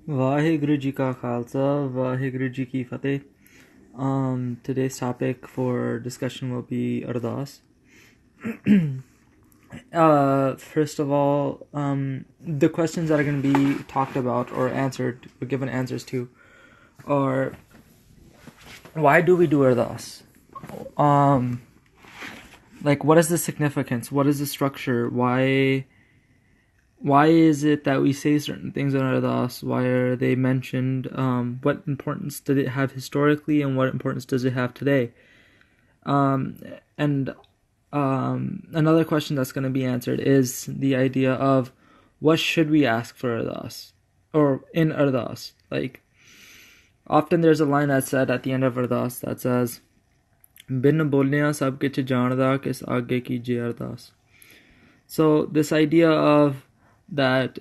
Vaheguru Ji Ka Khalsa, Vaheguru Ji Ki Fateh. Today's topic for discussion will be Ardas. First of all, the questions that are going to be talked about or answered, or given answers to, are why do we do Ardas? What is the significance? What is the structure? Why is it that we say certain things in Ardas? Why are they mentioned? What importance did it have historically, and what importance does it have today? Another question that's going to be answered is the idea of what should we ask for Ardas, or in Ardas. Like, often there's a line that's said at the end of Ardas that says, "Bin bolniya sab kich jaanda kis aage kijiye Ardas." So this idea of that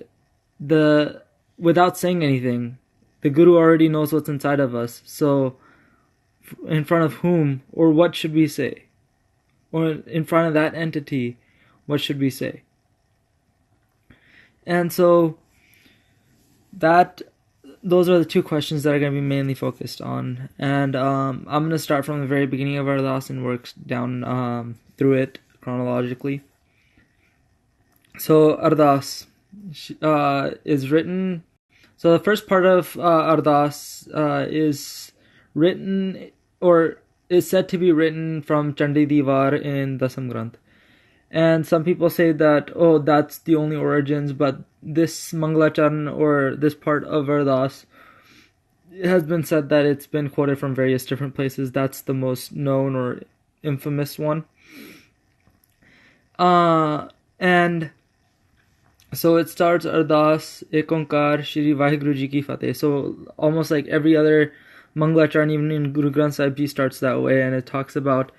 without saying anything, the Guru already knows what's inside of us. So in front of whom or what should we say? Or in front of that entity, what should we say? And so those are the two questions that are going to be mainly focused on. And I'm going to start from the very beginning of Ardas and work down through it chronologically. So Ardas is written. So the first part of Ardas is written, or is said to be written from Chandi Divar in Dasam Granth. And some people say that, that's the only origins, but this Mangalacharan, or this part of Ardas, it has been said that it's been quoted from various different places. That's the most known or infamous one. And so it starts Ardas, Ek Onkar, Shri Vaheguru Ji Ki Fateh. So almost like every other Mangalacharan, even in Guru Granth Sahib Ji, starts that way, and it talks about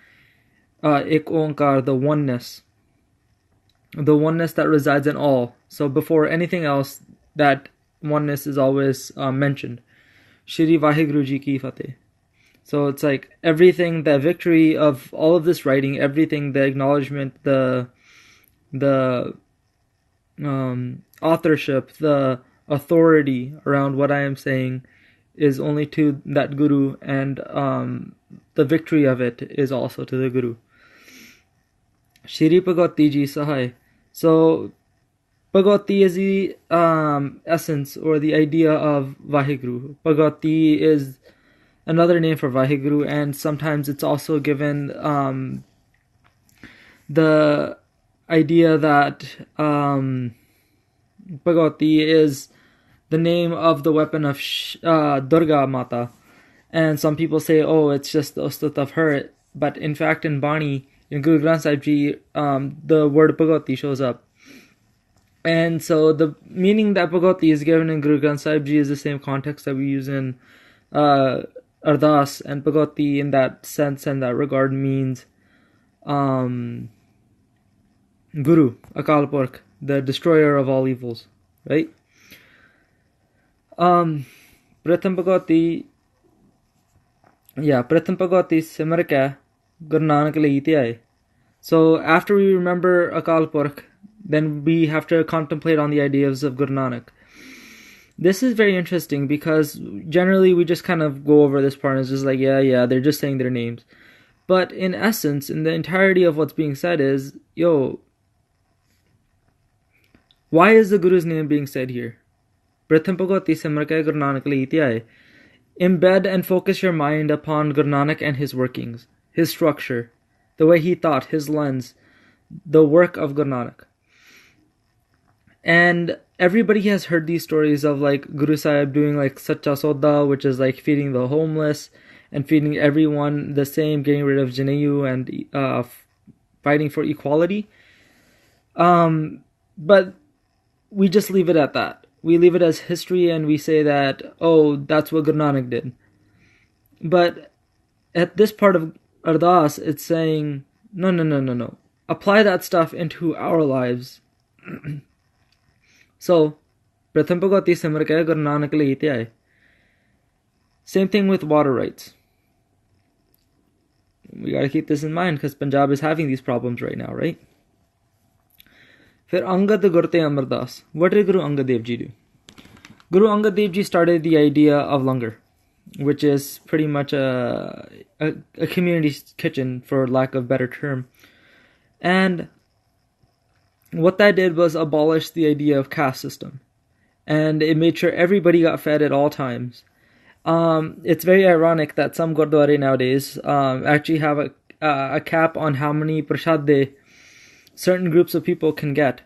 Ek Onkar, the oneness that resides in all. So before anything else, that oneness is always mentioned. Shri Vaheguru Ji Ki Fateh. So it's like everything, the victory of all of this writing, everything, the acknowledgement, the authorship, the authority around what I am saying is only to that Guru, and the victory of it is also to the Guru. Shri Bhagavati Ji Sahai. So Bhagavati is the essence or the idea of Vaheguru. Bhagavati is another name for Vaheguru, and sometimes it's also given the idea that Bhagavati is the name of the weapon of Durga Mata. And some people say, it's just the Ustutt of her. But in fact, in Bani, in Guru Granth Sahib Ji, the word Bhagavati shows up. And so the meaning that Bhagavati is given in Guru Granth Sahib Ji is the same context that we use in Ardas. And Bhagavati, in that sense and that regard, means Guru, Akal Purkh, the destroyer of all evils, right? Pratham Bhagavati Simar Ka Guru Nanak Lai Aaye. So after we remember Akal Purkh, then we have to contemplate on the ideas of Guru Nanak. This is very interesting because generally we just kind of go over this part and it's just like, yeah, they're just saying their names. But in essence, in the entirety of what's being said is, why is the Guru's name being said here? Pratham Bhagavati Simar Ka Guru Nanak Lai Aaye. Embed and focus your mind upon Guru Nanak and his workings, his structure, the way he thought, his lens, the work of Guru Nanak. And everybody has heard these stories of like Guru Sahib doing like Sacha Soda, which is like feeding the homeless and feeding everyone the same, getting rid of Janayu and fighting for equality. But we just leave it at that. We leave it as history and we say that, that's what Guru Nanak did. But at this part of Ardas, it's saying, no. Apply that stuff into our lives. So, Pratham Bhagavati Simar Ka Guru Nanak Lai Aaye. Same thing with water rights. We gotta keep this in mind because Punjab is having these problems right now, right? फिर Angad गुरते Amar Das. What did Guru Angad Dev Ji do? Guru Angad Dev Ji started the idea of langar, which is pretty much a community kitchen, for lack of better term. And what that did was abolish the idea of caste system. And it made sure everybody got fed at all times. It's very ironic that some gurdwara nowadays actually have a cap on how many prashad certain groups of people can get.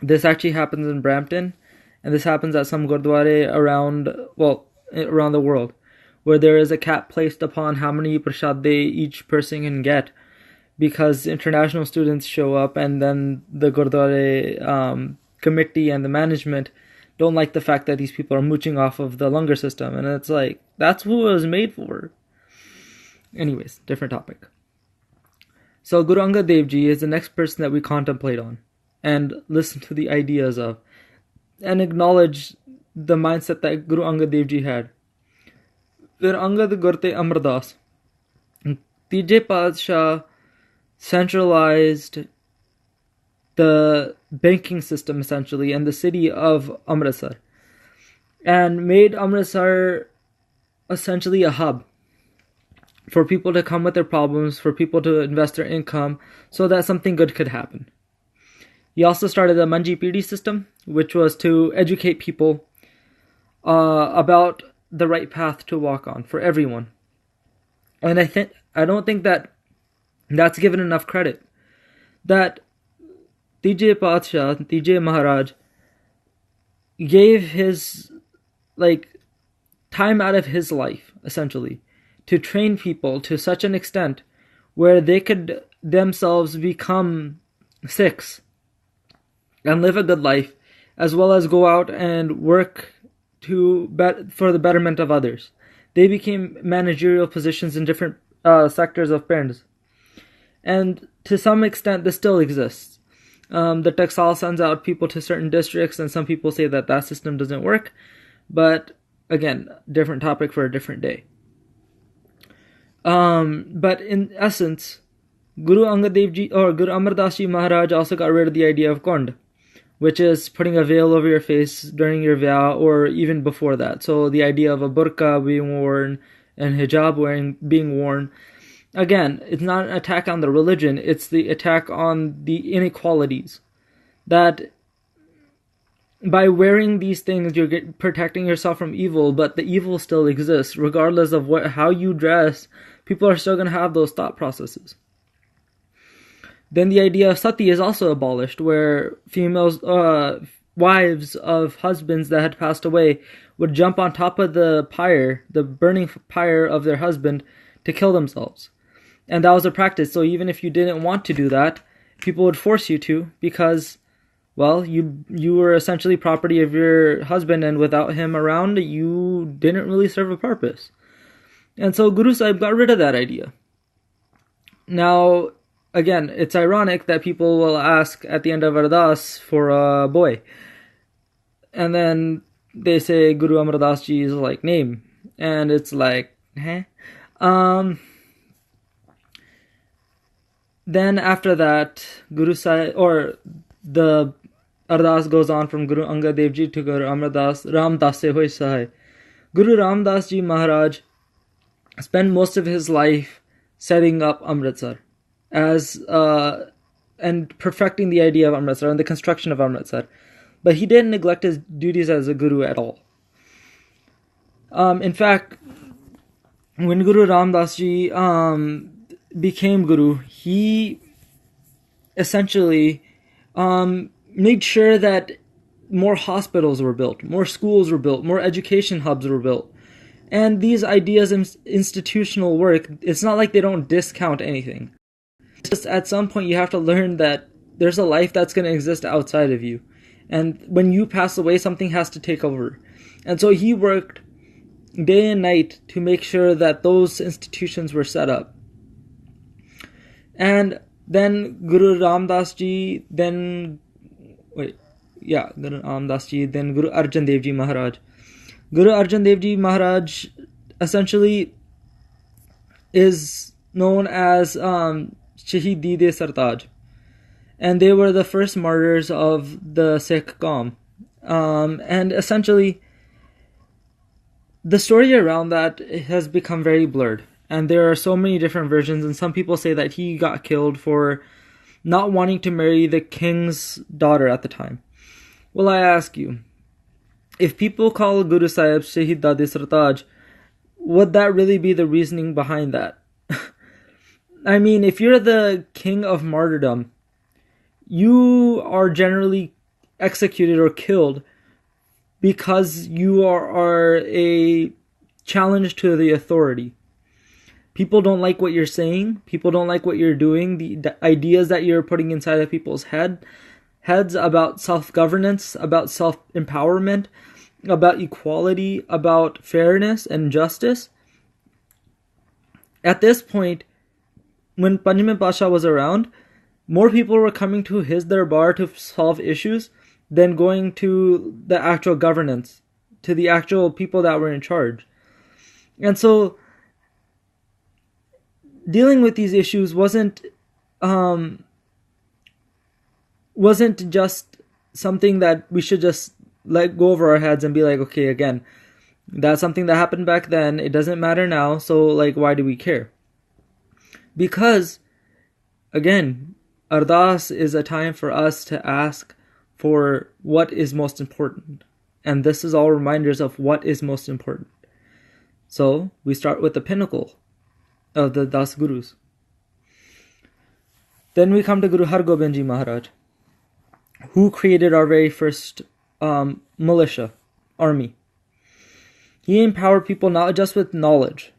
This actually happens in Brampton, and this happens at some gurdwara around the world, where there is a cap placed upon how many prashad each person can get, because international students show up, and then the gurdwara committee and the management don't like the fact that these people are mooching off of the langar system, and it's like, that's what it was made for. Anyways, different topic. So Guru Angad Dev Ji is the next person that we contemplate on and listen to the ideas of, and acknowledge the mindset that Guru Angad Dev Ji had. Fir Angad Gurte Ardas, Tije Padshah centralized the banking system essentially in the city of Amritsar, and made Amritsar essentially a hub for people to come with their problems, for people to invest their income, so that something good could happen. He also started the Manji Pidi system, which was to educate people about the right path to walk on for everyone. And I don't think that that's given enough credit. That Tije Padshah, Tije Maharaj, gave his time out of his life essentially to train people to such an extent where they could themselves become Sikhs and live a good life, as well as go out and work for the betterment of others. They became managerial positions in different sectors of Pends. And to some extent, this still exists. The Taxal sends out people to certain districts, and some people say that system doesn't work. But again, different topic for a different day. But in essence, Guru Angad Dev Ji or Guru Amar Das Ji Maharaj also got rid of the idea of kond, which is putting a veil over your face during your vyah or even before that. So the idea of a burqa being worn and hijab being worn. Again, it's not an attack on the religion, it's the attack on the inequalities. That by wearing these things, you're protecting yourself from evil, but the evil still exists. Regardless of how you dress, people are still going to have those thought processes. Then the idea of sati is also abolished, where females, wives of husbands that had passed away, would jump on top of the burning pyre of their husband to kill themselves. And that was a practice. So even if you didn't want to do that, people would force you to, because, well, you were essentially property of your husband, and without him around, you didn't really serve a purpose. And so Guru Sahib got rid of that idea. Now, again, it's ironic that people will ask at the end of Ardas for a boy. And then they say Guru Amar Das Ji's name. And it's like, huh? Then after that, Guru Sahib, or the Ardas goes on from Guru Angad Dev Ji to Guru Amar Das, Ram Das Se Hoy Sahai. Guru Ram Das Ji Maharaj spent most of his life setting up Amritsar and perfecting the idea of Amritsar and the construction of Amritsar. But he didn't neglect his duties as a guru at all. In fact, when Guru Ram Das Ji became guru, he essentially made sure that more hospitals were built, more schools were built, more education hubs were built. And these ideas in institutional work, it's not like they don't discount anything. It's just at some point you have to learn that there's a life that's going to exist outside of you. And when you pass away, something has to take over. And so he worked day and night to make sure that those institutions were set up. And then Guru Ram Das Ji, Guru Ram Das Ji, then Guru Arjan Dev Ji Maharaj. Guru Arjan Dev Ji Maharaj essentially is known as Shaheed Dide Sartaj. And they were the first martyrs of the Sikh Qaum. And essentially, the story around that has become very blurred. And there are so many different versions, and some people say that he got killed for not wanting to marry the king's daughter at the time. Well, I ask you, if people call Guru Sahib Shahid Dade Sartaj, would that really be the reasoning behind that? I mean, if you're the king of martyrdom, you are generally executed or killed because you are a challenge to the authority. People don't like what you're saying. People don't like what you're doing. The ideas that you're putting inside of people's heads about self-governance, about self-empowerment, about equality, about fairness and justice. At this point, when Panjim Pasha was around, more people were coming to his darbar to solve issues than going to the actual governance, to the actual people that were in charge. And so, dealing with these issues wasn't just something that we should just let go over our heads and be like, okay, again, that's something that happened back then. It doesn't matter now. So, like, why do we care? Because, again, Ardas is a time for us to ask for what is most important. And this is all reminders of what is most important. So, we start with the pinnacle of the Das Gurus. Then we come to Guru Har Gobind Ji Maharaj, who created our very first militia, army. He empowered people not just with knowledge,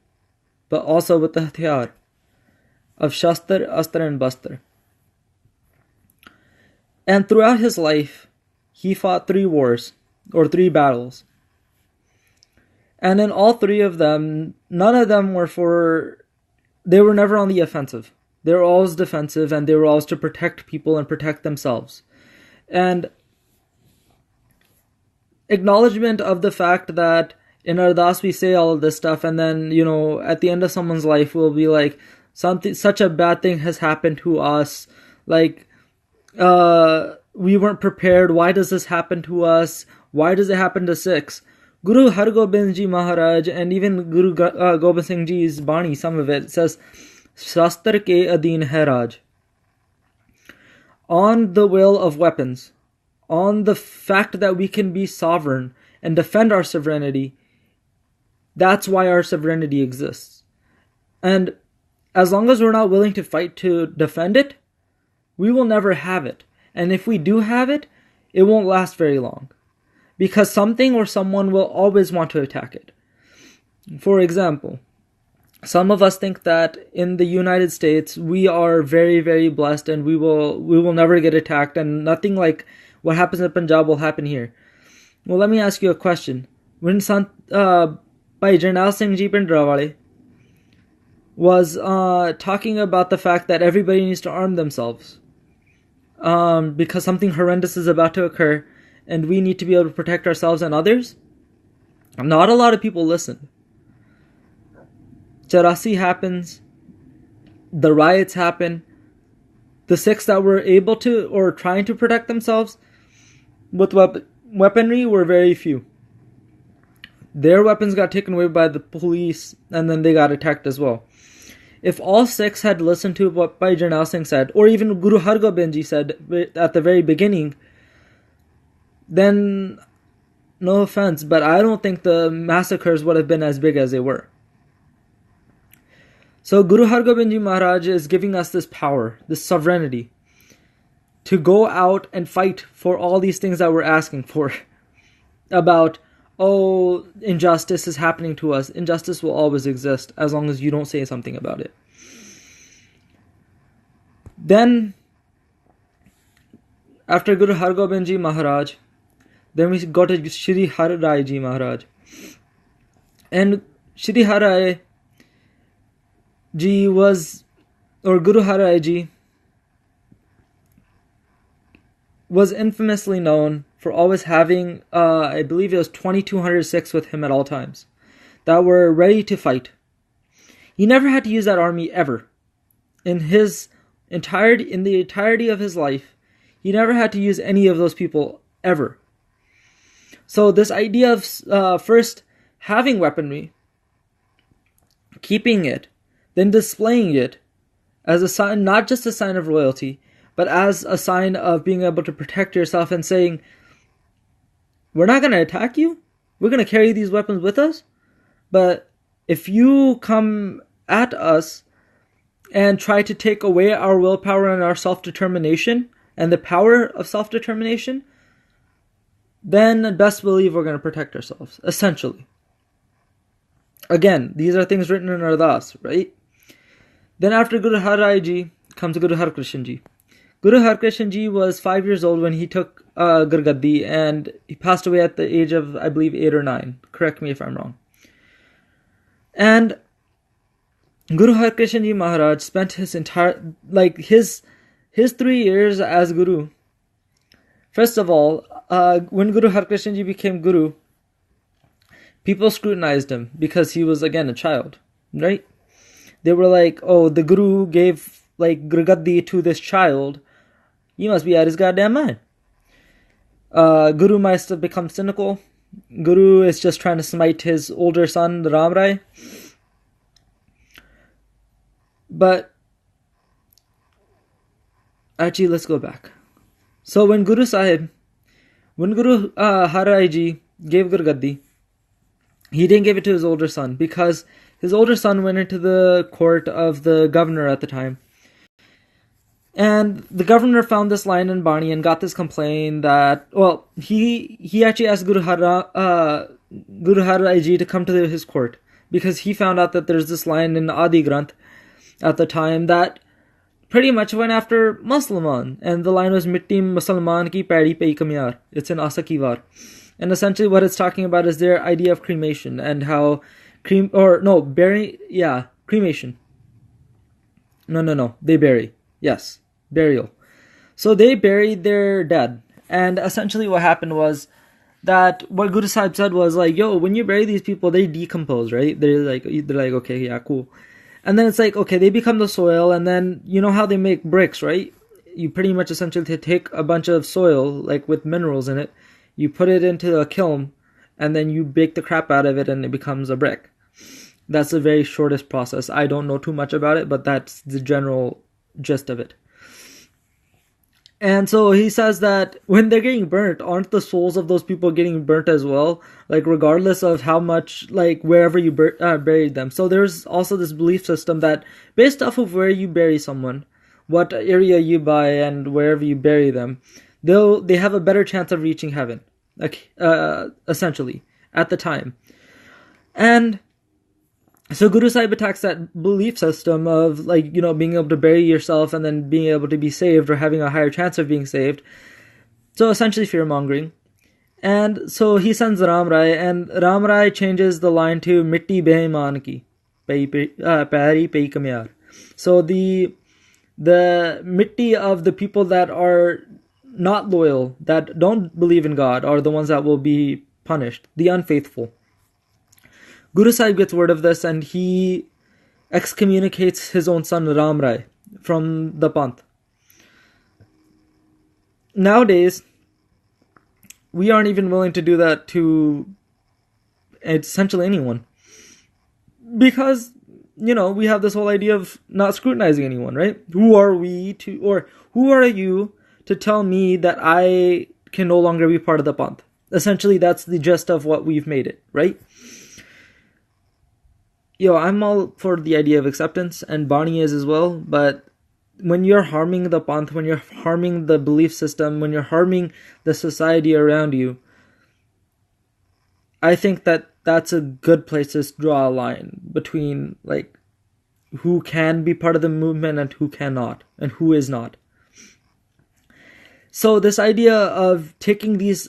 but also with the hatiyar of Shastra, Astra, and Bastra. And throughout his life, he fought 3 wars, or 3 battles. And in all 3 of them, none of them they were never on the offensive. They were always defensive, and they were always to protect people and protect themselves. And acknowledgement of the fact that in Ardas we say all of this stuff, and then, at the end of someone's life we'll be like, such a bad thing has happened to us, like, we weren't prepared, why does this happen to us, why does it happen to Sikhs? Guru Har Gobind Ji Maharaj, and even Guru Gobind Singh Ji's Bani, some of it says, Shastra ke adeen hai Raj. On the will of weapons, on the fact that we can be sovereign and defend our sovereignty, that's why our sovereignty exists. And as long as we're not willing to fight to defend it, we will never have it. And if we do have it, it won't last very long. Because something or someone will always want to attack it. For example, some of us think that in the United States, we are very, very blessed and we will never get attacked, and nothing like what happens in Punjab will happen here. Well, let me ask you a question. When Bhai Jarnail Singh Ji Pindrawale was talking about the fact that everybody needs to arm themselves because something horrendous is about to occur and we need to be able to protect ourselves and others, not a lot of people listened. Charasi happens, the riots happen, the Sikhs that were able to or trying to protect themselves with weaponry were very few. Their weapons got taken away by the police, and then they got attacked as well. If all Sikhs had listened to what Bhai Jarnail Singh said, or even Guru Har Gobind Ji said at the very beginning, then, no offense, but I don't think the massacres would have been as big as they were. So Guru Har Gobind Ji Maharaj is giving us this power, this sovereignty, to go out and fight for all these things that we're asking for. About, injustice is happening to us. Injustice will always exist as long as you don't say something about it. Then, after Guru Har Gobind Ji Maharaj, then we go to Shri Har Rai Ji Maharaj. And Shri Har Rai Ji Guru Har Rai Ji was infamously known for always having, I believe it was 2,200 Sikhs with him at all times, that were ready to fight. He never had to use that army ever. In the entirety of his life, he never had to use any of those people ever. So this idea of first having weaponry, keeping it, then displaying it as a sign, not just a sign of royalty, but as a sign of being able to protect yourself and saying, we're not going to attack you. We're going to carry these weapons with us. But if you come at us and try to take away our willpower and our self-determination and the power of self-determination, then best believe we're going to protect ourselves, essentially. Again, these are things written in Ardas, right? Then after Guru Har Rai Ji comes Guru Har Krishan Ji. Guru Har Krishan Ji was 5 years old when he took Gurgaddi, and he passed away at the age of, I believe, 8 or 9. Correct me if I'm wrong. And Guru Har Krishan Ji Maharaj spent his entire, his 3 years as Guru. First of all, when Guru Har Krishan Ji became Guru, people scrutinized him because he was, again, a child, right? They were like, oh, the Guru gave, Gurgaddi to this child. He must be out of his goddamn mind. Guru must have become cynical. Guru is just trying to smite his older son, Ram Rai. But, actually, let's go back. So when Guru Har Rai Ji gave Gurgaddi, he didn't give it to his older son because his older son went into the court of the governor at the time. And the governor found this line in Bani and got this complaint that, well, he actually asked Guru Har Rai Ji to come to his court because he found out that there's this line in Adi Granth at the time that pretty much went after Musliman. And the line was Mitti Musalman ki Padi Pe Kamyar. It's in Asa Ki War. And essentially what it's talking about is their idea of cremation and how cremation. No, they bury. Yes, burial. So they buried their dead. And essentially what happened was that what Guru Sahib said was yo, when you bury these people, they decompose, right? They're like, okay, yeah, cool. And then it's okay, they become the soil, and then you know how they make bricks, right? You pretty much essentially take a bunch of soil, with minerals in it, you put it into a kiln, and then you bake the crap out of it, and it becomes a brick. That's the very shortest process. I don't know too much about it, but that's the general gist of it. And so he says that when they're getting burnt, aren't the souls of those people getting burnt as well? Regardless of how much, wherever you buried them. So there's also this belief system that based off of where you bury someone, what area you buy, and wherever you bury them, they have a better chance of reaching heaven, essentially, at the time. And so Guru Sahib attacks that belief system of being able to bury yourself and then being able to be saved or having a higher chance of being saved. So essentially fear-mongering. And so he sends Ram Rai, and Ram Rai changes the line to Mitti Behiman ki Pari Pei Kamyar. So the Mitti of the people that are not loyal, that don't believe in God, are the ones that will be punished, the unfaithful. Guru Sahib gets word of this and he excommunicates his own son Ram Rai from the Panth. Nowadays, we aren't even willing to do that to essentially anyone. Because, we have this whole idea of not scrutinizing anyone, right? Who are we to, or who are you to tell me that I can no longer be part of the Panth? Essentially, that's the gist of what we've made it, right? I'm all for the idea of acceptance, and Bani is as well, but when you're harming the Panth, when you're harming the belief system, when you're harming the society around you, I think that that's a good place to draw a line between, who can be part of the movement and who cannot, and who is not. So this idea of taking this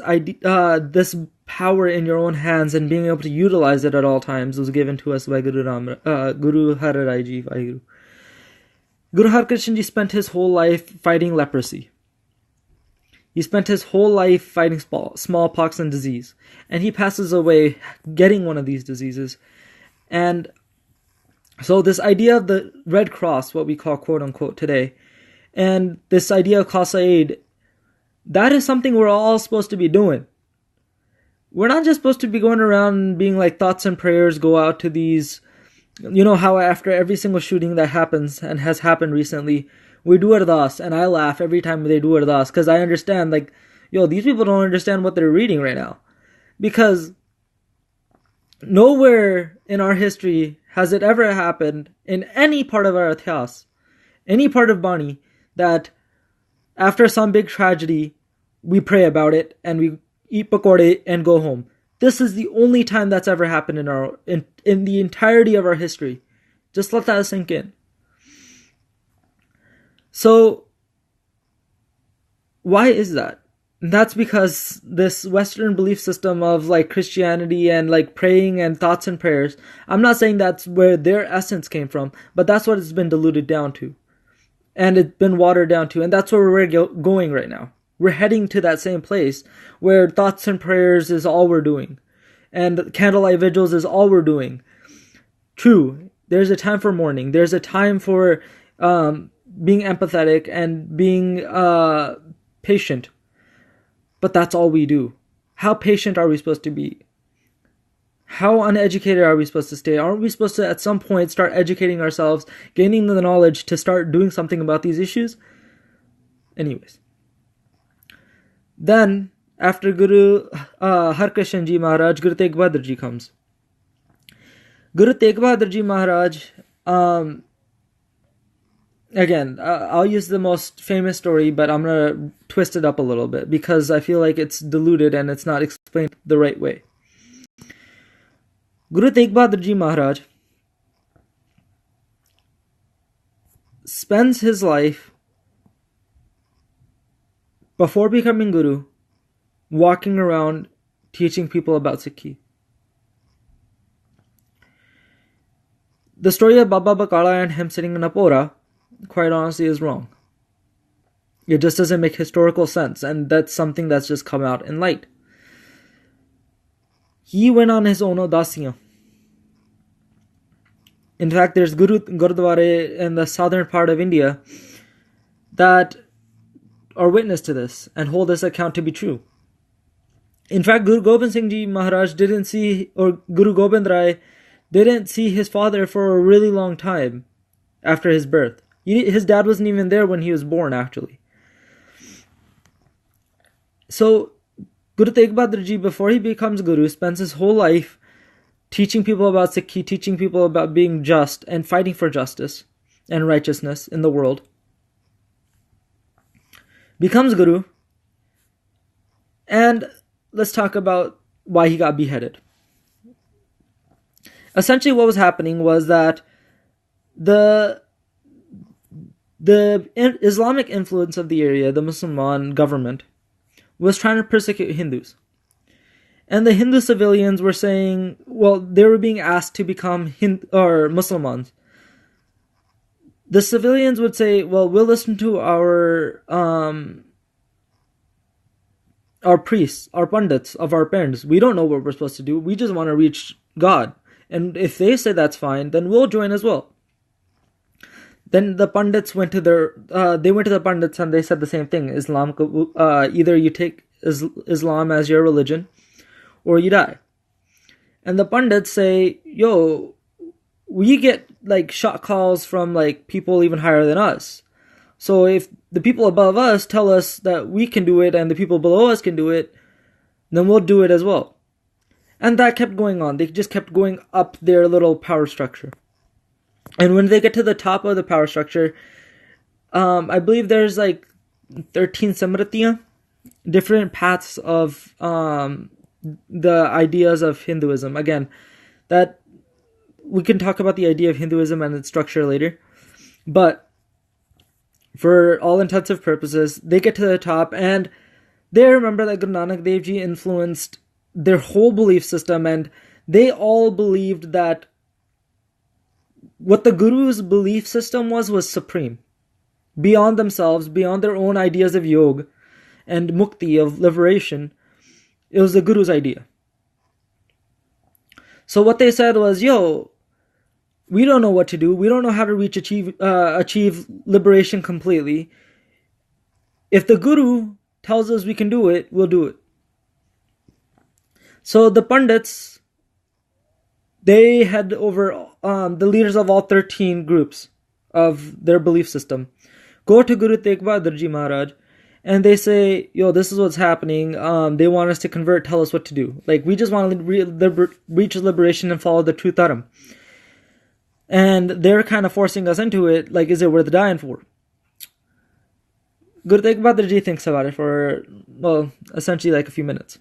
power in your own hands and being able to utilize it at all times was given to us by Guru Har Rai Ji. Guru Har Krishan Ji spent his whole life fighting leprosy. He spent his whole life fighting smallpox and disease. And he passes away getting one of these diseases. And so this idea of the Red Cross, what we call quote unquote today, and this idea of Khalsa Aid, that is something we're all supposed to be doing. we're not just supposed to be going around being like thoughts and prayers go out to these, you know how after every single shooting that happens and has happened recently, we do Ardas, and I laugh every time they do Ardas because I understand, like, yo, these people don't understand what they're reading right now. Because nowhere in our history has it ever happened in any part of our Ityas, any part of Bani, that after some big tragedy, we pray about it and we eat pakode and go home. This is the only time that's ever happened in the entirety of our history. Just let that sink in. So, why is that? That's because this Western belief system of like Christianity and like praying and thoughts and prayers, I'm not saying that's where their essence came from, but that's what it's been diluted down to. And it's been watered down to. And that's where we're going right now. We're heading to that same place where thoughts and prayers is all we're doing. And candlelight vigils is all we're doing. True, there's a time for mourning. There's a time for being empathetic and being patient. But that's all we do. How patient are we supposed to be? How uneducated are we supposed to stay? Aren't we supposed to at some point start educating ourselves, gaining the knowledge to start doing something about these issues? Anyways. Then, after Guru Harkrishan Ji Maharaj, Guru Tegh Bahadur Ji comes. Guru Tegh Bahadur Ji Maharaj, again, I'll use the most famous story, but I'm going to twist it up a little bit because I feel like it's diluted and it's not explained the right way. Guru Tegh Bahadur Ji Maharaj spends his life before becoming Guru walking around teaching people about Sikhi. The story of Baba Bakala and him sitting in a pora, quite honestly, is wrong. It just doesn't make historical sense, and that's something that's just come out in light. He went on his own Udasiyan. In fact, there's Gurudwara in the southern part of India that are witness to this and hold this account to be true. In fact, Guru Gobind Singh Ji Maharaj Guru Gobind Rai didn't see his father for a really long time after his birth. His dad wasn't even there when he was born, actually. So, Guru Tegh Bahadur Ji, before he becomes Guru, spends his whole life teaching people about Sikhi, teaching people about being just and fighting for justice and righteousness in the world. Becomes Guru, and let's talk about why he got beheaded. Essentially what was happening was that the Islamic influence of the area, the Muslim government, was trying to persecute Hindus. And the Hindu civilians were saying, well, they were being asked to become Muslimans. The civilians would say, well, we'll listen to our priests, our pandits of our parents. We don't know what we're supposed to do. We just want to reach God. And if they say that's fine, then we'll join as well. Then the pandits went to the pandits and they said the same thing. Islam, either you take Islam as your religion or you die. And the pandits say, yo, we get like shot calls from like people even higher than us. So if the people above us tell us that we can do it and the people below us can do it, then we'll do it as well. And that kept going on. They just kept going up their little power structure. And when they get to the top of the power structure, I believe there's like 13 Samratiya, different paths of the ideas of Hinduism. Again, that we can talk about the idea of Hinduism and its structure later. But for all intensive purposes, they get to the top and they remember that Guru Nanak Dev Ji influenced their whole belief system, and they all believed that what the Guru's belief system was supreme. Beyond themselves, beyond their own ideas of yoga and mukti, of liberation, it was the Guru's idea. So what they said was, yo, we don't know what to do. We don't know how to achieve liberation completely. If the Guru tells us we can do it, we'll do it. So the Pandits, they had over the leaders of all 13 groups of their belief system, go to Guru Tegh Bahadur Ji Maharaj, and they say, yo, this is what's happening. They want us to convert, tell us what to do. Like, we just want to reach liberation and follow the true Dharam. And they're kind of forcing us into it. Like, is it worth dying for? Guru Tegh Bahadur Ji thinks about it for, well, essentially like a few minutes.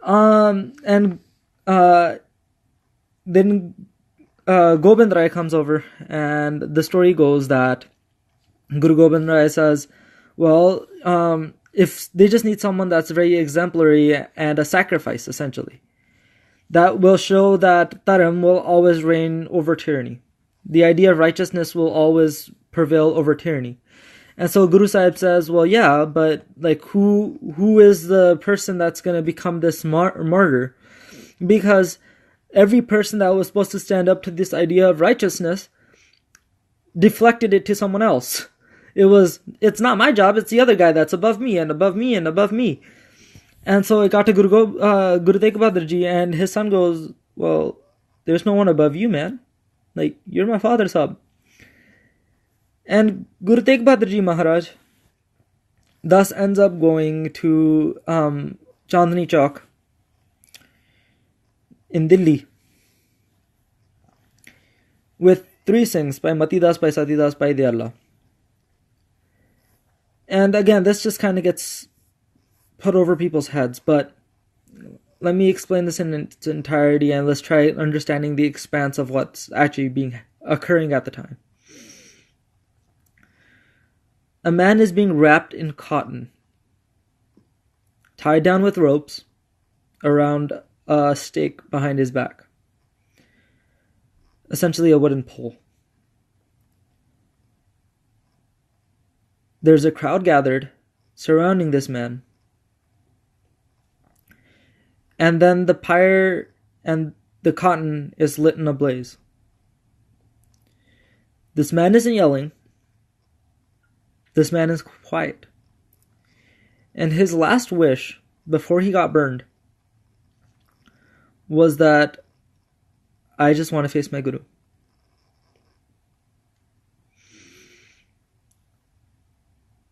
And then Gobind Rai comes over, and the story goes that Guru Gobind Rai says, well, if they just need someone that's very exemplary and a sacrifice, essentially, that will show that Dharam will always reign over tyranny. The idea of righteousness will always prevail over tyranny. And so Guru Sahib says, well, yeah, but like who is the person that's going to become this martyr? Because every person that was supposed to stand up to this idea of righteousness deflected it to someone else. It's not my job, it's the other guy that's above me and above me and above me. And so it got to Guru Tegh Bahadur Ji, and his son goes, well, there's no one above you, man. Like, you're my father, sahab. And Guru Tegh Bahadur Ji Maharaj thus ends up going to Chandni Chowk in Delhi with 3 Singhs, by Mati Das, by Sati Das, by Dayala. And again, this just kind of gets put over people's heads, but let me explain this in its entirety, and let's try understanding the expanse of what's actually occurring at the time. A man is being wrapped in cotton, tied down with ropes around a stake behind his back, essentially a wooden pole. There's a crowd gathered surrounding this man, and then the pyre and the cotton is lit in a blaze. This man isn't yelling. This man is quiet. And his last wish before he got burned was that, I just want to face my Guru.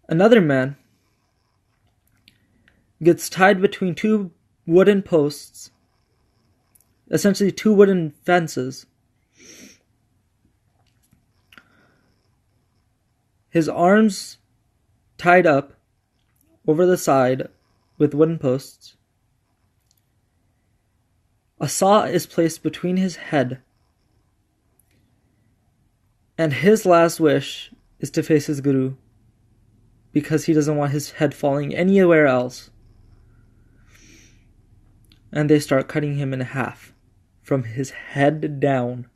Another man gets tied between 2 wooden posts, essentially 2 wooden fences. His arms tied up over the side with wooden posts. A saw is placed between his head, and his last wish is to face his Guru, because he doesn't want his head falling anywhere else. And they start cutting him in half from his head down.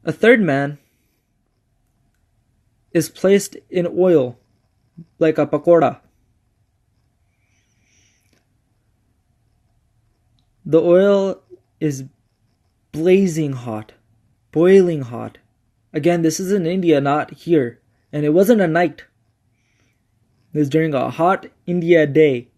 A third man is placed in oil like a pakoda. The oil is blazing hot, boiling hot. Again, this is in India, not here. And it wasn't a night. It was during a hot India day.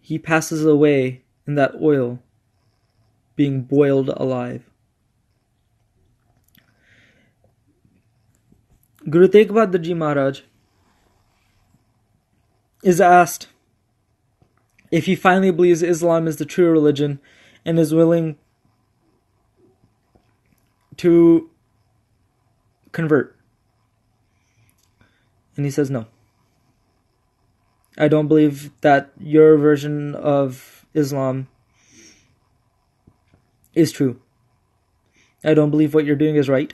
He passes away in that oil, being boiled alive. Guru Tegh Bahadur Ji Maharaj is asked if he finally believes Islam is the true religion and is willing to convert. And he says, no. I don't believe that your version of Islam is true. I don't believe what you're doing is right.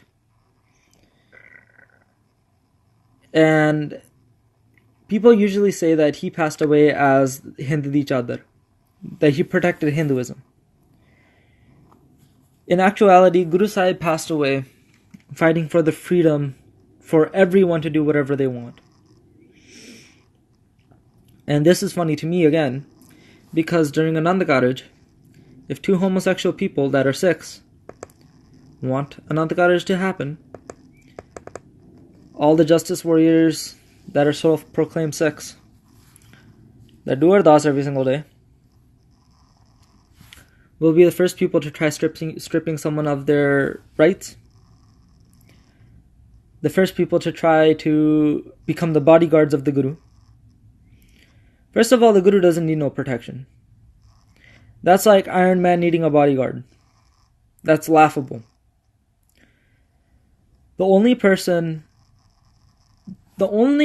And people usually say that he passed away as Hindudi Chadar, that he protected Hinduism. In actuality, Guru Sahib passed away fighting for the freedom for everyone to do whatever they want. And this is funny to me again, because during Ananda Karaj, if 2 homosexual people that are Sikhs want Anand Karaj to happen. All the justice warriors that are self-proclaimed Sikhs, that do Ardas every single day, will be the first people to try stripping someone of their rights. The first people to try to become the bodyguards of the Guru. First of all, the Guru doesn't need no protection. That's like Iron Man needing a bodyguard. That's laughable. The only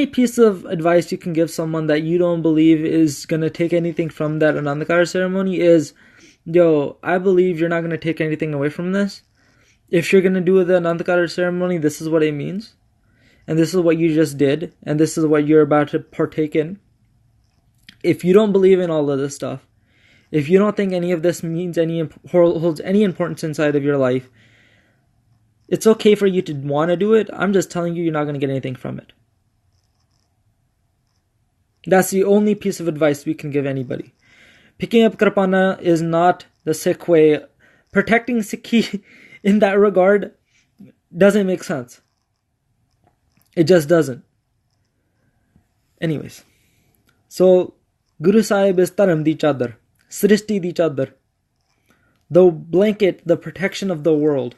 piece of advice you can give someone that you don't believe is going to take anything from that Anandakara ceremony is, yo, I believe you're not going to take anything away from this. If you're going to do the Anandakara ceremony, this is what it means. And this is what you just did. And this is what you're about to partake in. If you don't believe in all of this stuff, if you don't think any of this holds any importance inside of your life, it's okay for you to want to do it. I'm just telling you, you're not going to get anything from it. That's the only piece of advice we can give anybody. Picking up Kripana is not the Sikh way. Protecting Sikhi in that regard doesn't make sense. It just doesn't. Anyways. So, Guru Sahib is Taram di Chadar. Srishti di Chadar. The blanket, the protection of the world.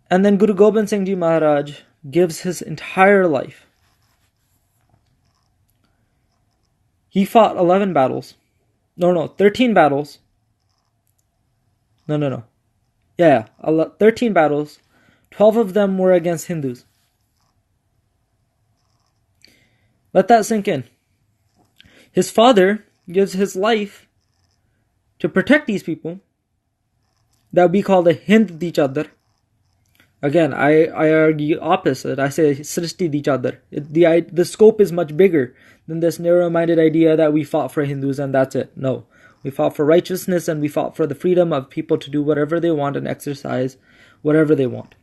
And then Guru Gobind Singh Ji Maharaj gives his entire life. He fought 11 battles. 13 battles. Yeah, 13 battles. 12 of them were against Hindus. Let that sink in. His father gives his life to protect these people that we call the Hind di Chadar. Again, I argue opposite. I say Srishti di Chadar. The scope is much bigger than this narrow-minded idea that we fought for Hindus and that's it. No. We fought for righteousness and we fought for the freedom of people to do whatever they want and exercise whatever they want.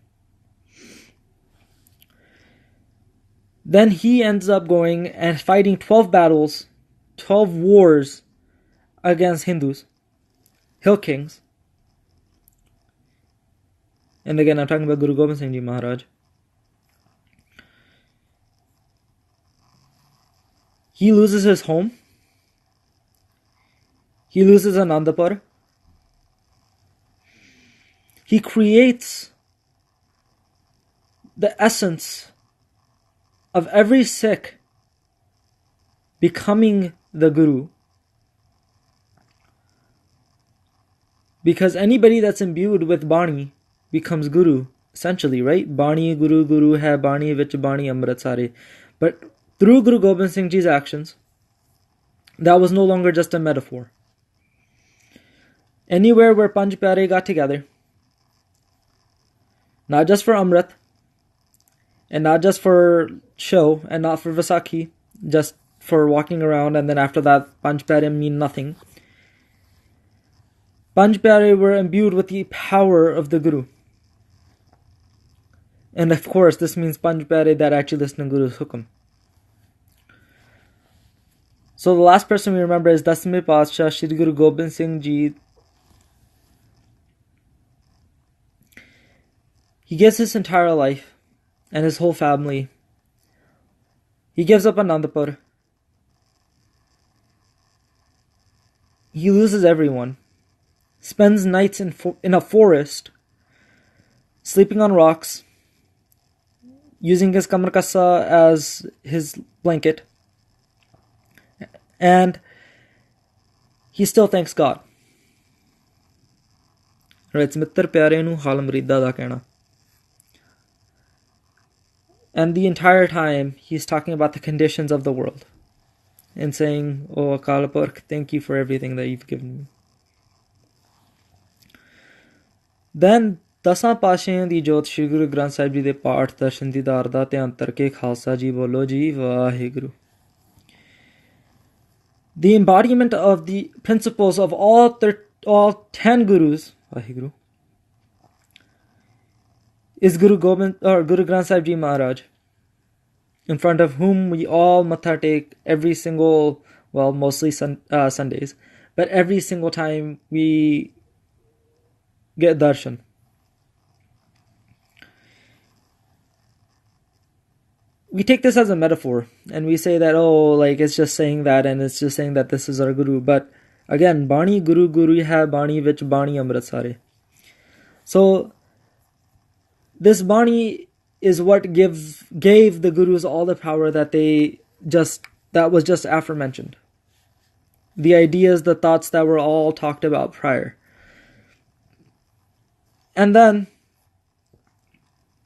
Then he ends up going and fighting 12 battles, 12 wars against Hindus, hill kings. And again, I'm talking about Guru Gobind Singh Ji Maharaj. He loses his home. He loses Anandapur. He creates the essence of every Sikh becoming the Guru. Because anybody that's imbued with Bani becomes Guru, essentially, right? Bani, Guru hai Bani, vich Bani Amrit sare. But through Guru Gobind Singh Ji's actions, that was no longer just a metaphor. Anywhere where Panj Pyare got together, not just for Amrit, and not just for show, and not for Vaisakhi, just for walking around, and then after that, Panj Pyare mean nothing. Panj Pyare were imbued with the power of the Guru. And of course, this means Panj Pyare that actually listen to Guru's hukum. So the last person we remember is Dasme Paatshah, Shri Guru Gobind Singh Ji. He gives his entire life and his whole family. He gives up Anandapur. He loses everyone. Spends nights in a forest, sleeping on rocks, using his kamar kassa as his blanket. And he still thanks God. Right, mittar pyare nu hal mrida da kehna. And the entire time, he's talking about the conditions of the world. And saying, oh Akal Purkh, thank you for everything that you've given me. Then, Dasan Paashiyan di Jot Shri Guru Granth Sahib Ji de Paath Darshan Didar da te antar ke Khalsa Ji bolo ji Vaheguru. The embodiment of the principles of all 10 Gurus, Vaheguru, is Guru Granth Sahib Ji Maharaj, in front of whom we all matha take every single, well, mostly Sundays, but every single time we get darshan. We take this as a metaphor, and we say that, oh, like, it's just saying that, and it's just saying that this is our guru. But again, Bani Guru Guru hai Bani vich Bani Amrit Sare. So this Bani is what gave the gurus all the power that was just aforementioned. The ideas, the thoughts that were all talked about prior. And then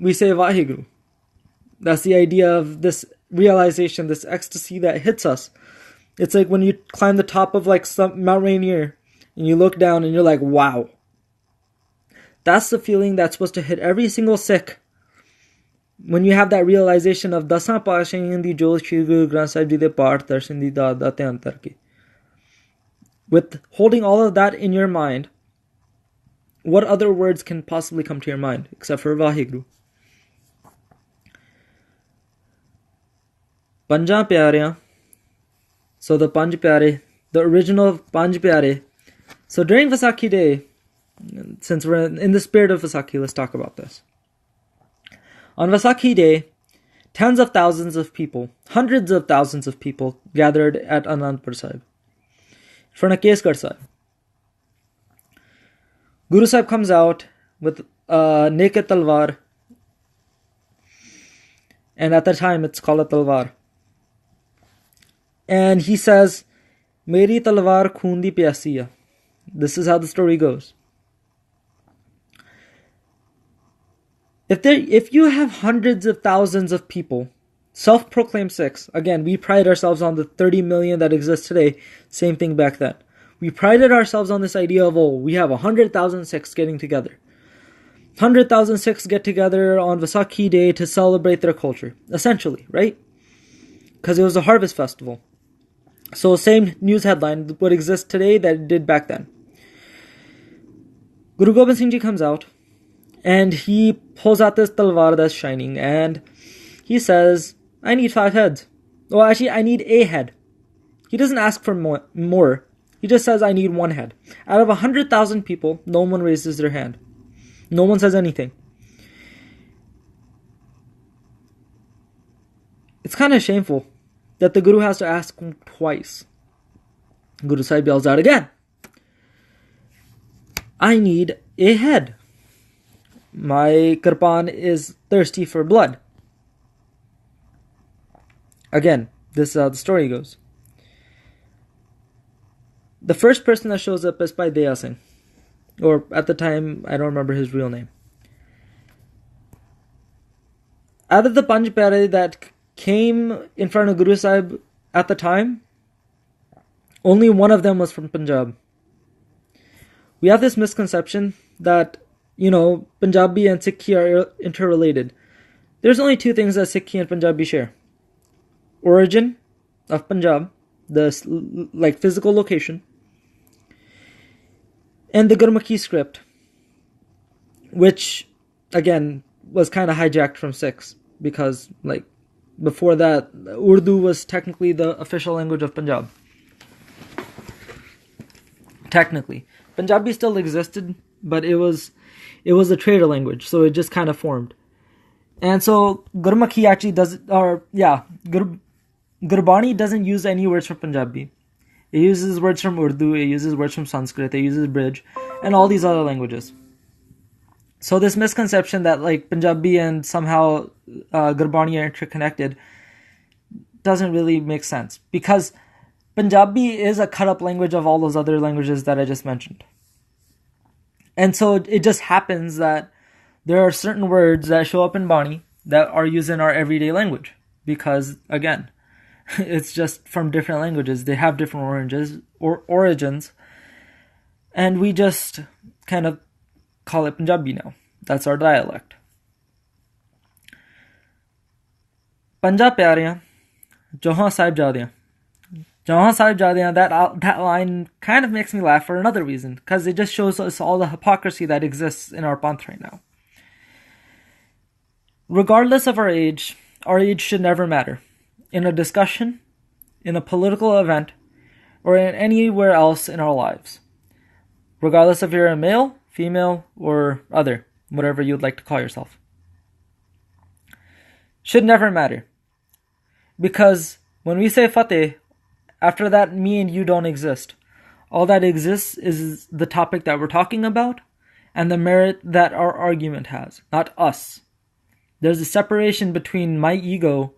we say Vaheguru. That's the idea of this realization, this ecstasy that hits us. It's like when you climb the top of like some Mount Rainier and you look down and you're like, wow. That's the feeling that's supposed to hit every single Sikh. When you have that realization of Dasan Paashahiyan di jo Shri Guru Granth Sahib Ji de Paath darshan di daat date antar ki. With holding all of that in your mind, what other words can possibly come to your mind except for Vaheguru? Panja Pyaryan. So the Panj Pyare, the original Panj Pyare. So during Vaisakhi Day, since we're in the spirit of Vaisakhi, let's talk about this. On Vaisakhi Day, tens of thousands of people, hundreds of thousands of people gathered at Anandpur Sahib, in front of Keskar Sahib. Guru Sahib comes out with a naked talwar, and at the time it's called a talwar. And he says, Meri talwar khoon di pyasi hai. This is how the story goes. If you have hundreds of thousands of people, self-proclaimed Sikhs, again, we pride ourselves on the 30 million that exist today, same thing back then. We prided ourselves on this idea of, oh, we have 100,000 Sikhs getting together. 100,000 Sikhs get together on Vaisakhi Day to celebrate their culture, essentially, right? Because it was a harvest festival. So same news headline would exist today that it did back then. Guru Gobind Singh Ji comes out and he pulls out this talwar that's shining and he says, I need 5 heads. Well, actually, I need a head. He doesn't ask for more. He just says, I need 1 head. Out of 100,000 people, no one raises their hand. No one says anything. It's kind of shameful that the Guru has to ask him twice. Guru Sahib yells out again, I need a head. My kirpan is thirsty for blood. Again, this is how the story goes. The first person that shows up is by Daya Singh. Or at the time, I don't remember his real name. Out of the Panj Pyare that came in front of Guru Sahib at the time, only one of them was from Punjab. We have this misconception that, Punjabi and Sikhi are interrelated. There's only 2 things that Sikhi and Punjabi share. Origin of Punjab, the physical location, and the Gurmukhi script, which, again, was kind of hijacked from Sikhs, because, before that, Urdu was technically the official language of Punjab. Technically. Punjabi still existed, but it was a trader language, so it just kind of formed. And so, Gurmukhi actually Gurbani doesn't use any words from Punjabi. It uses words from Urdu, it uses words from Sanskrit, it uses Bridge, and all these other languages. So this misconception that Punjabi and somehow Gurbani are interconnected doesn't really make sense, because Punjabi is a cut-up language of all those other languages that I just mentioned. And so it just happens that there are certain words that show up in Bani that are used in our everyday language, because, again, it's just from different languages. They have different origins, and we just kind of call it Punjabi now. That's our dialect. Panja Pyaryan, Johan Sahibzadiyan. Johan Sahibzadiyan, that line kind of makes me laugh for another reason, because it just shows us all the hypocrisy that exists in our Panth right now. Regardless of our age should never matter. In a discussion, in a political event, or in anywhere else in our lives. regardless if you're a male, female, or other, whatever you'd like to call yourself. Should never matter. Because when we say Fateh, after that, me and you don't exist. All that exists is the topic that we're talking about and the merit that our argument has, not us. There's a separation between my ego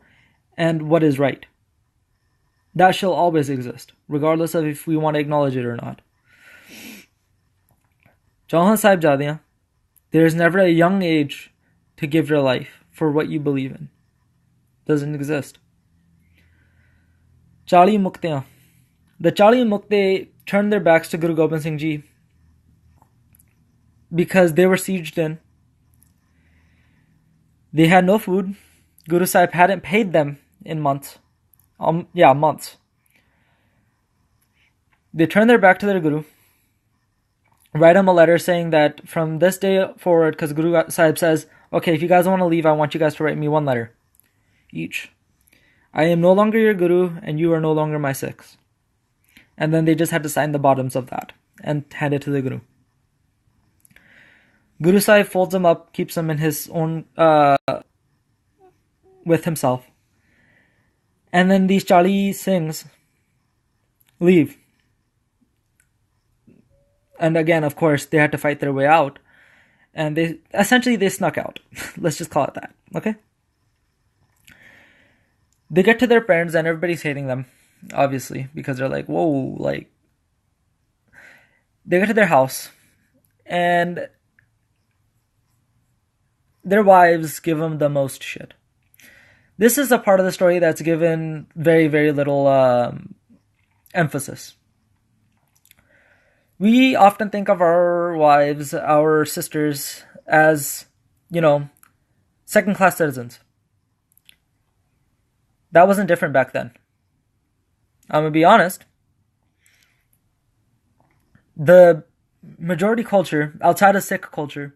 and what is right. That shall always exist, regardless of if we want to acknowledge it or not. Jahan Sahibzadiyan, there is never a young age to give your life for what you believe in. Doesn't exist. 40 Mukteyan. The 40 Mukte turned their backs to Guru Gobind Singh Ji because they were sieged in. They had no food. Guru Sahib hadn't paid them in months. Months. They turned their back to their Guru. Write him a letter saying that from this day forward, because Guru Sahib says, okay, if you guys want to leave, I want you guys to write me one letter each. I am no longer your Guru and you are no longer my Sikhs. And then they just had to sign the bottoms of that and hand it to the Guru. Guru Sahib folds them up, keeps them in his own, with himself. And then these 40 Singhs leave. And again, of course, they had to fight their way out. And they snuck out. Let's just call it that, okay? They get to their parents and everybody's hating them, obviously, because they're like, whoa, like... They get to their house and their wives give them the most shit. This is a part of the story that's given very, very little emphasis. We often think of our wives, our sisters, as, second-class citizens. That wasn't different back then. I'm going to be honest. The majority culture, outside of Sikh culture,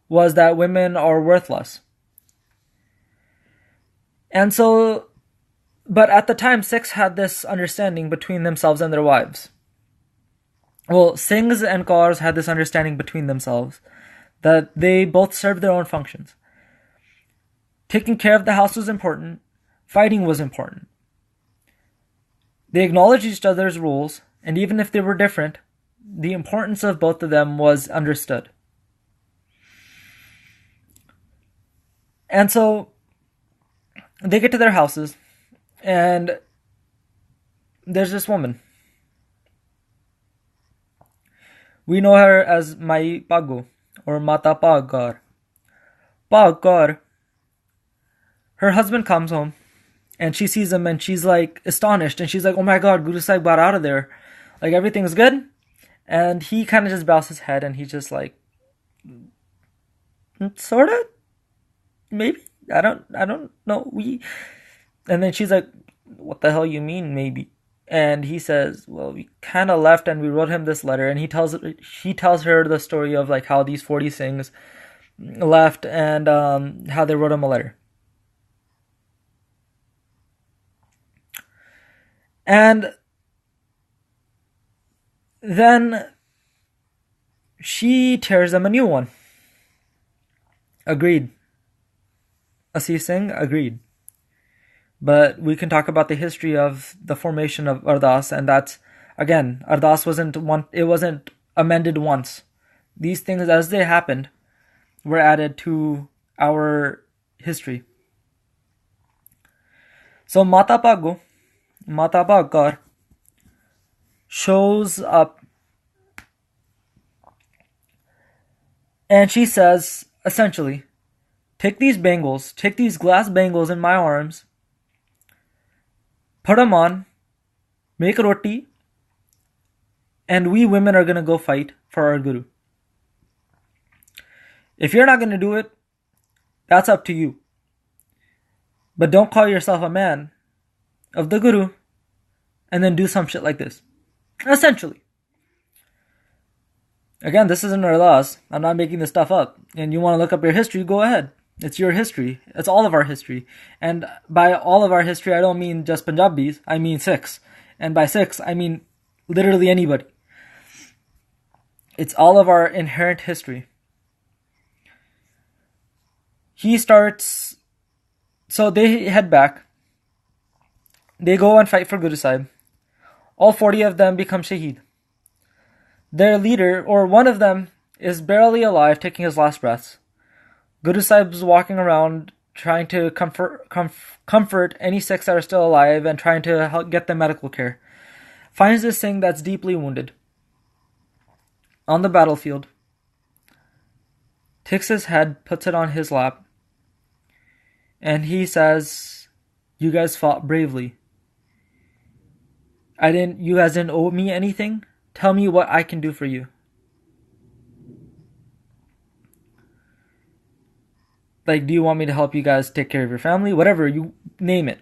was that women are worthless. And so, but at the time, Sikhs had this understanding between themselves and their wives. Well, Singhs and Kaurs had this understanding between themselves that they both served their own functions. Taking care of the house was important. Fighting was important. They acknowledged each other's rules, and even if they were different, the importance of both of them was understood. And so, they get to their houses, and there's this woman. We know her as Mai Pagu, or Mata Pagar. Pagar. Her husband comes home, and she sees him, and she's like astonished, and she's like, oh my god, Guru Sahib got out of there. Like, everything's good? And he kind of just bows his head, and he's just like, sort of? Maybe? I don't know. And then she's like, what the hell you mean, maybe? And he says, well, we kind of left and we wrote him this letter. And he tells her the story of like how these 40 Singhs left and how they wrote him a letter. And then she tears them a new one. Agreed. Asif Singh, agreed. But we can talk about the history of the formation of Ardas, and that's, again, Ardas wasn't amended once. These things, as they happened, were added to our history. So Mata Pagar, shows up, and she says, essentially, take these glass bangles in my arms, put them on, make roti, and we women are going to go fight for our Guru. If you're not going to do it, that's up to you. But don't call yourself a man of the Guru and then do some shit like this. Essentially. Again, this isn't Ardas. I'm not making this stuff up. And you want to look up your history, go ahead. It's your history. It's all of our history. And by all of our history, I don't mean just Punjabis. I mean Sikhs. And by Sikhs, I mean literally anybody. It's all of our inherent history. He starts, so they head back. They go and fight for Guru Sahib. All 40 of them become shaheed. Their leader, or one of them, is barely alive, taking his last breaths. Guru Sahib is walking around trying to comfort any Sikhs that are still alive and trying to help get them medical care. Finds this Singh that's deeply wounded on the battlefield, takes his head, puts it on his lap, and he says, "You guys fought bravely. You guys didn't owe me anything. Tell me what I can do for you." Like, do you want me to help you guys take care of your family? Whatever, you name it.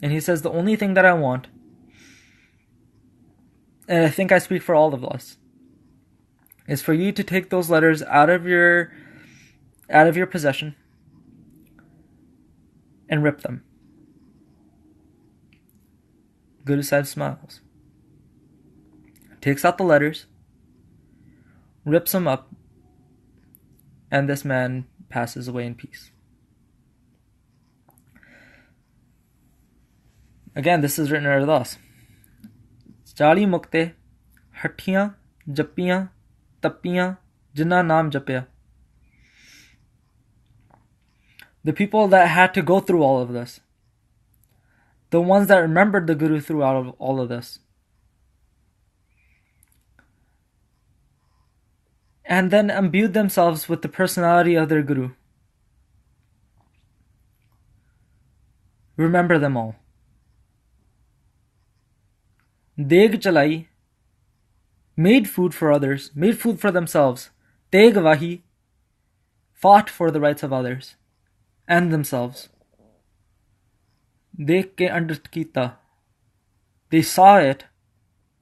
And he says, the only thing that I want, and I think I speak for all of us, is for you to take those letters out of your possession and rip them. Guru Sahib smiles, takes out the letters, rips them up, and this man passes away in peace. Again, this is written in Ardas. 40 mukte, hattiyan, jappiyan, tappiyan, jinna naam jappiya. The people that had to go through all of this, the ones that remembered the Guru throughout all of this, and then imbued themselves with the personality of their Guru. Remember them all. Deg chalai, made food for others, made food for themselves. Teg wahi, fought for the rights of others and themselves. Dekh ke andar kita, they saw it,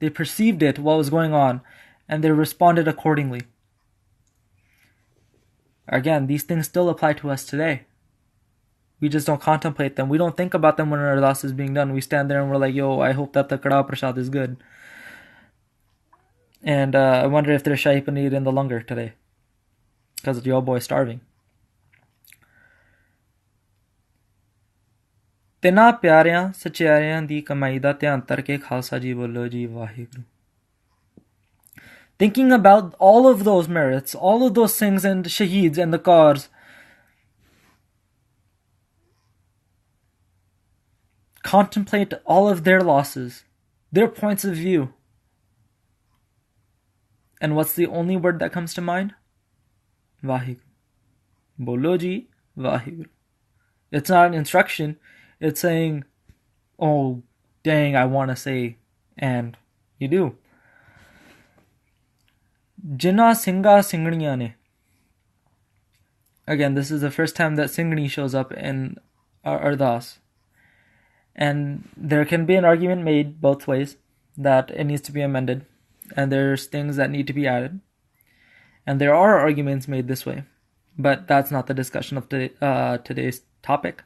they perceived it, what was going on, and they responded accordingly. Again, these things still apply to us today. We just don't contemplate them. We don't think about them when our ardas is being done. We stand there and we're like, yo, I hope that the Kada Prasad is good. And I wonder if there's Shahi Paneer in the langar today, because your boy's starving. Tina pyariyan sachiariyan di kamai da dhyan tarke khalsa ji bolo ji waheguru. Thinking about all of those merits, all of those things and shaheeds and the qars, contemplate all of their losses, their points of view. And what's the only word that comes to mind? Vaheguru. Bolo ji Vaheguru. It's not an instruction, it's saying, oh, dang, I want to say, and you do. Jinna Singha Singhaniya ne. Again, this is the first time that Singhani shows up in Ardas. And there can be an argument made both ways that it needs to be amended, and there's things that need to be added. And there are arguments made this way, but that's not the discussion of today's topic.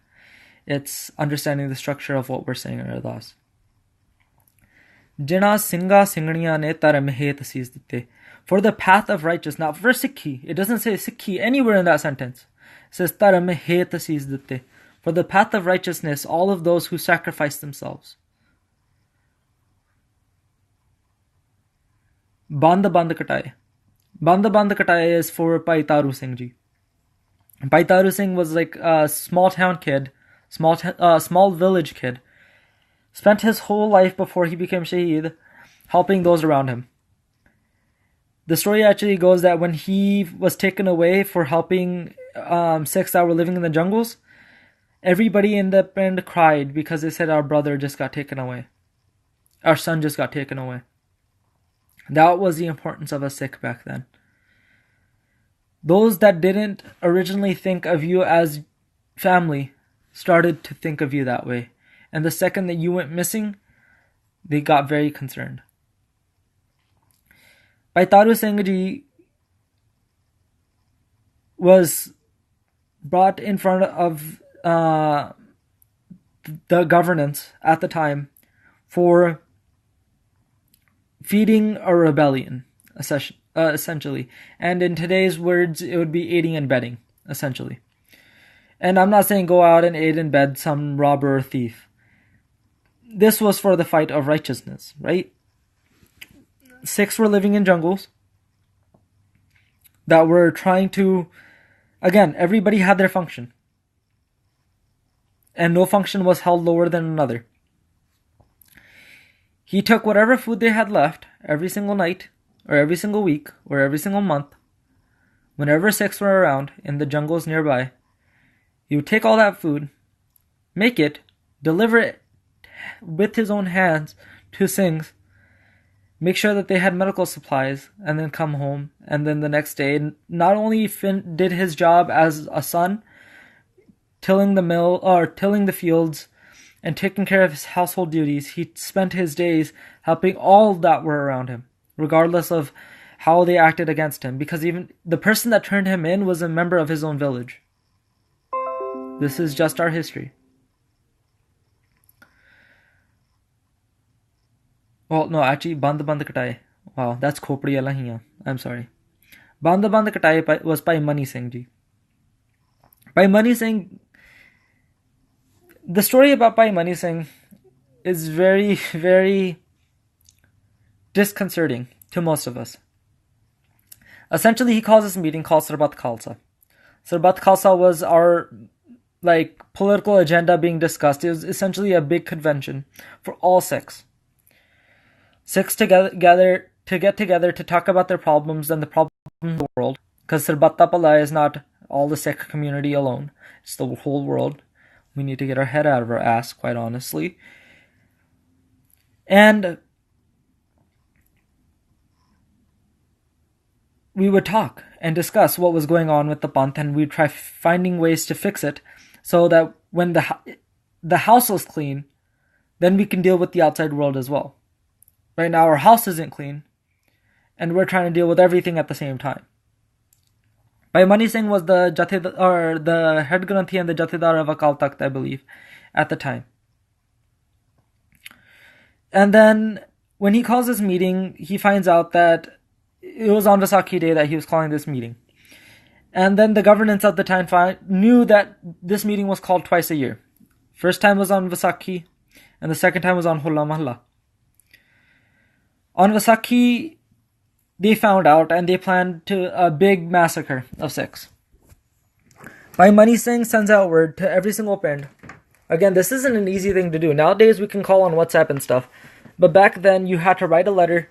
It's understanding the structure of what we're saying in Ardas. Jina Singha Singhaniya ne tar mehe tasiz ditte. For the path of righteousness. Now, for Sikhi, it doesn't say Sikhi anywhere in that sentence. It says tar mehe tasiz ditte. For the path of righteousness, all of those who sacrifice themselves. Banda Banda Kataye. Banda Banda Kataye is for Bhai Taru Singh ji. Bhai Taru Singh was like a small town kid, small village kid. Spent his whole life before he became Shaheed helping those around him. The story actually goes that when he was taken away for helping Sikhs that were living in the jungles, everybody in the end cried because they said our brother just got taken away. Our son just got taken away. That was the importance of a Sikh back then. Those that didn't originally think of you as family started to think of you that way. And the second that you went missing, they got very concerned. Bhai Taru Singh ji was brought in front of the governance at the time for feeding a rebellion. essentially. And in today's words, it would be aiding and abetting, essentially. And I'm not saying go out and aid and abet some robber or thief. This was for the fight of righteousness, right? Sikhs were living in jungles that were trying to, again, everybody had their function. And no function was held lower than another. He took whatever food they had left every single night, or every single week, or every single month, whenever Sikhs were around in the jungles nearby. He would take all that food, make it, deliver it with his own hands to Singhs, make sure that they had medical supplies, and then come home. And then the next day, not only did his job as a son, tilling the mill or tilling the fields, and taking care of his household duties, he spent his days helping all that were around him, regardless of how they acted against him, because even the person that turned him in was a member of his own village. This is just our history. Well, no, actually, Band Kataye. Wow, that's Khopri Alahiya. I'm sorry. Band Kataye was by Mani Singh ji. By Mani Singh, the story about Bhai Mani Singh is very, very disconcerting to most of us. Essentially, he calls this meeting called Sarbat Khalsa. Sarbat Khalsa was our political agenda being discussed. It was essentially a big convention for all Sikhs. Sikhs to get together to talk about their problems and the problems of the world. Because Sarbat Pala is not all the Sikh community alone. It's the whole world. We need to get our head out of our ass, quite honestly. And we would talk and discuss what was going on with the Panth, and we'd try finding ways to fix it so that when the house was clean, then we can deal with the outside world as well. Right now, our house isn't clean, and we're trying to deal with everything at the same time. Bhai Mani Singh was the head Granthi and the Jathedar of Akal Takht, I believe, at the time. And then, when he calls this meeting, he finds out that it was on Vaisakhi Day that he was calling this meeting. And then the governance at the time knew that this meeting was called twice a year. First time was on Vaisakhi, and the second time was on Hola Mahalla. On Vaisakhi, they found out and they planned a big massacre of Sikhs. Bhai Mani Singh sends out word to every single pind. Again, this isn't an easy thing to do. Nowadays, we can call on WhatsApp and stuff. But back then, you had to write a letter,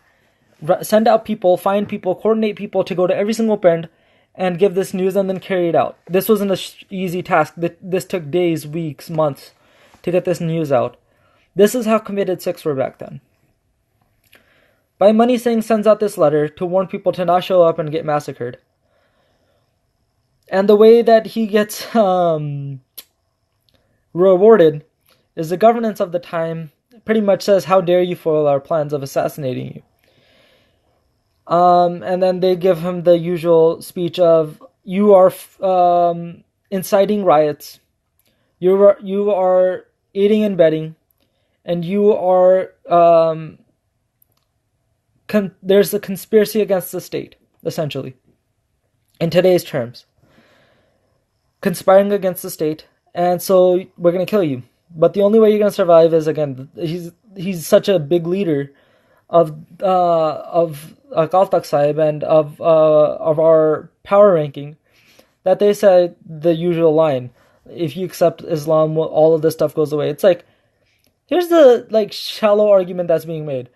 send out people, find people, coordinate people to go to every single pind and give this news and then carry it out. This wasn't an easy task. This took days, weeks, months to get this news out. This is how committed Sikhs were back then. Bhai Mani Singh sends out this letter to warn people to not show up and get massacred. And the way that he gets rewarded is the governance of the time pretty much says, how dare you foil our plans of assassinating you. And then they give him the usual speech of, you are inciting riots, you are aiding and abetting, and you are there's a conspiracy against the state, essentially, in today's terms. Conspiring against the state, and so we're going to kill you. But the only way you're going to survive is, again, he's such a big leader of Akal Takht Sahib and of our power ranking that they said the usual line, if you accept Islam, all of this stuff goes away. It's like, here's the shallow argument that's being made.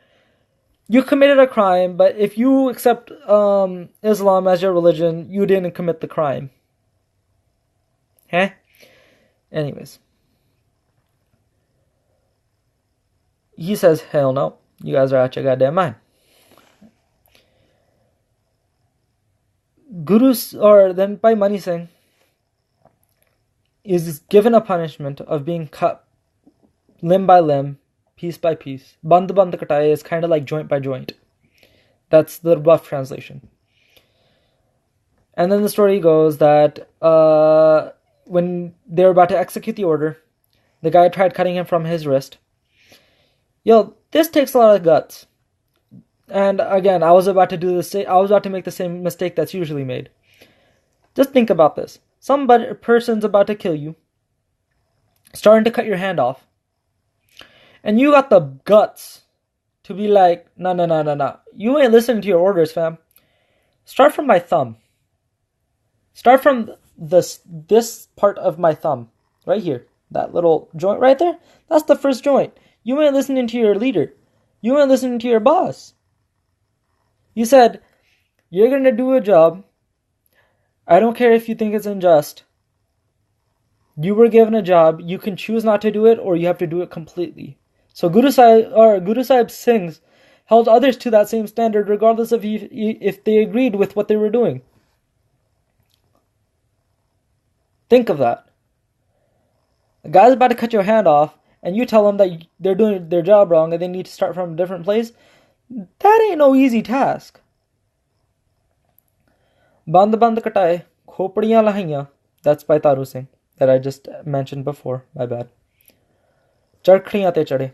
You committed a crime, but if you accept Islam as your religion, you didn't commit the crime. Anyways. He says, hell no. You guys are out your goddamn mind. Then Bhai Mani Singh is given a punishment of being cut limb by limb, piece by piece. Band Kataye is kind of like joint by joint. That's the rough translation. And then the story goes that when they were about to execute the order, the guy tried cutting him from his wrist. This takes a lot of guts. And again, I was about to make the same mistake that's usually made. Just think about this. Person's about to kill you, starting to cut your hand off, and you got the guts to be like, no. You ain't listening to your orders, fam. Start from my thumb. Start from this part of my thumb, right here. That little joint right there, that's the first joint. You ain't listening to your leader. You ain't listening to your boss. You said, you're going to do a job. I don't care if you think it's unjust. You were given a job. You can choose not to do it, or you have to do it completely. So Guru Sahib Singhs held others to that same standard, regardless of if they agreed with what they were doing. Think of that. The guy's about to cut your hand off, and you tell them that they're doing their job wrong and they need to start from a different place. That ain't no easy task. Band kataye, khopadiyan lahaiyan. That's by Taru Singh, that I just mentioned before. My bad. Charkhdiyan te chade.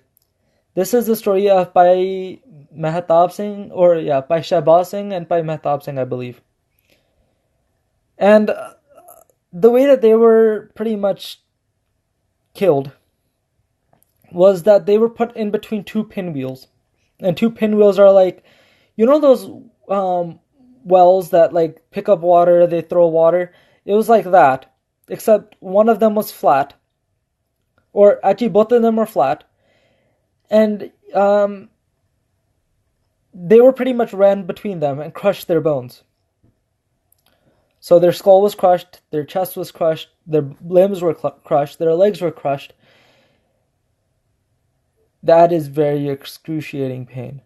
This is the story of Bhai Mehtab Singh, Bhai Shahbaz Singh and Bhai Mehtab Singh, I believe. And the way that they were pretty much killed was that they were put in between two pinwheels. And two pinwheels are like, you know those wells that like pick up water, they throw water? It was like that, except one of them was flat. Or actually both of them were flat. And they were pretty much ran between them and crushed their bones. So their skull was crushed, their chest was crushed, their limbs were crushed, their legs were crushed. That is very excruciating pain.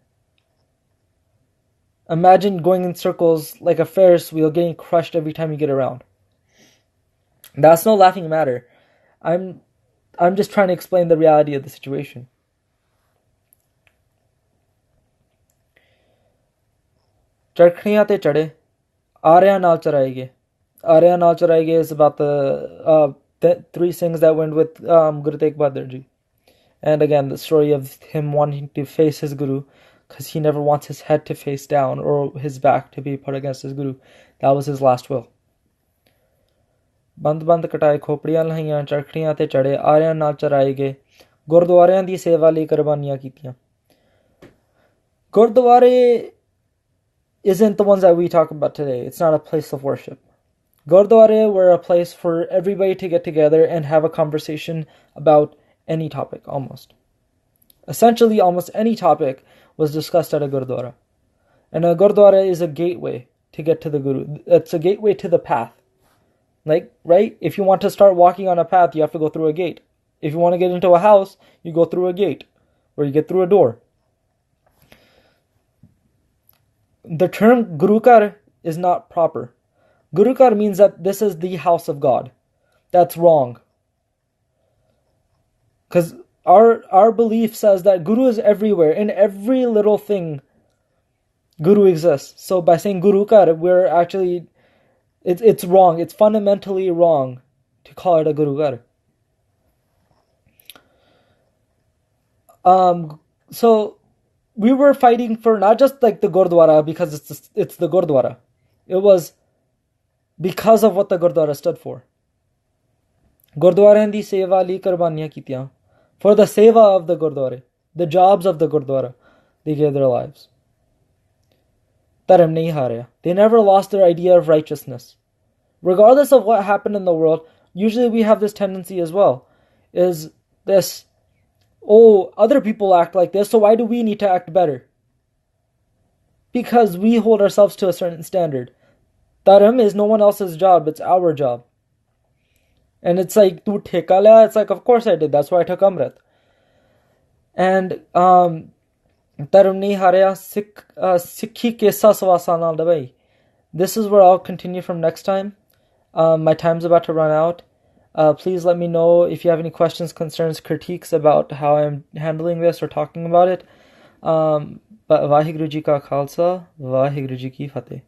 Imagine going in circles like a Ferris wheel, getting crushed every time you get around. That's no laughing matter. I'm just trying to explain the reality of the situation. Charkhdiyan te chade, Arya naal charaige. Arya naal charaige is about the three Singhs that went with Guru Tegh Bahadur Ji. And again, the story of him wanting to face his Guru, because he never wants his head to face down or his back to be put against his Guru. That was his last will. Band kataye, khopadiyan lahaiyan, charkhdiyan te chade, Arya naal charaige, Gurdwareyan di seva lai qurbaniyan kitiyan. Gurdware isn't the ones that we talk about today. It's not a place of worship. Gurdwara were a place for everybody to get together and have a conversation about any topic, almost. Essentially, almost any topic was discussed at a Gurdwara. And a Gurdwara is a gateway to get to the Guru. It's a gateway to the path. Like, right? If you want to start walking on a path, you have to go through a gate. If you want to get into a house, you go through a gate. Or you get through a door. The term Gurukar is not proper. Gurukar means that this is the house of God. That's wrong. Because our belief says that Guru is everywhere. In every little thing, Guru exists. So by saying Gurukar, we're actually... It's wrong. It's fundamentally wrong to call it a Gurukar. So we were fighting for not just like the Gurdwara because it's the Gurdwara. It was because of what the Gurdwara stood for. Gurdwara di seva li qurbaniyan kitiyan. For the seva of the Gurdwara, the jobs of the Gurdwara, they gave their lives. Dharam nahi haraya. They never lost their idea of righteousness. Regardless of what happened in the world, usually we have this tendency as well. Is this, other people act like this, so why do we need to act better? Because we hold ourselves to a certain standard. Dharam is no one else's job, it's our job. And it's like, tu theka liya? It's like, of course I did, that's why I took Amrit. And, Dharam nahi haraya, sikhi ke saswasana dabai. This is where I'll continue from next time. My time's about to run out. Please let me know if you have any questions, concerns, critiques about how I'm handling this or talking about it. But Vaheguru Ji Ka Khalsa, Vaheguru Ji Ki Fateh.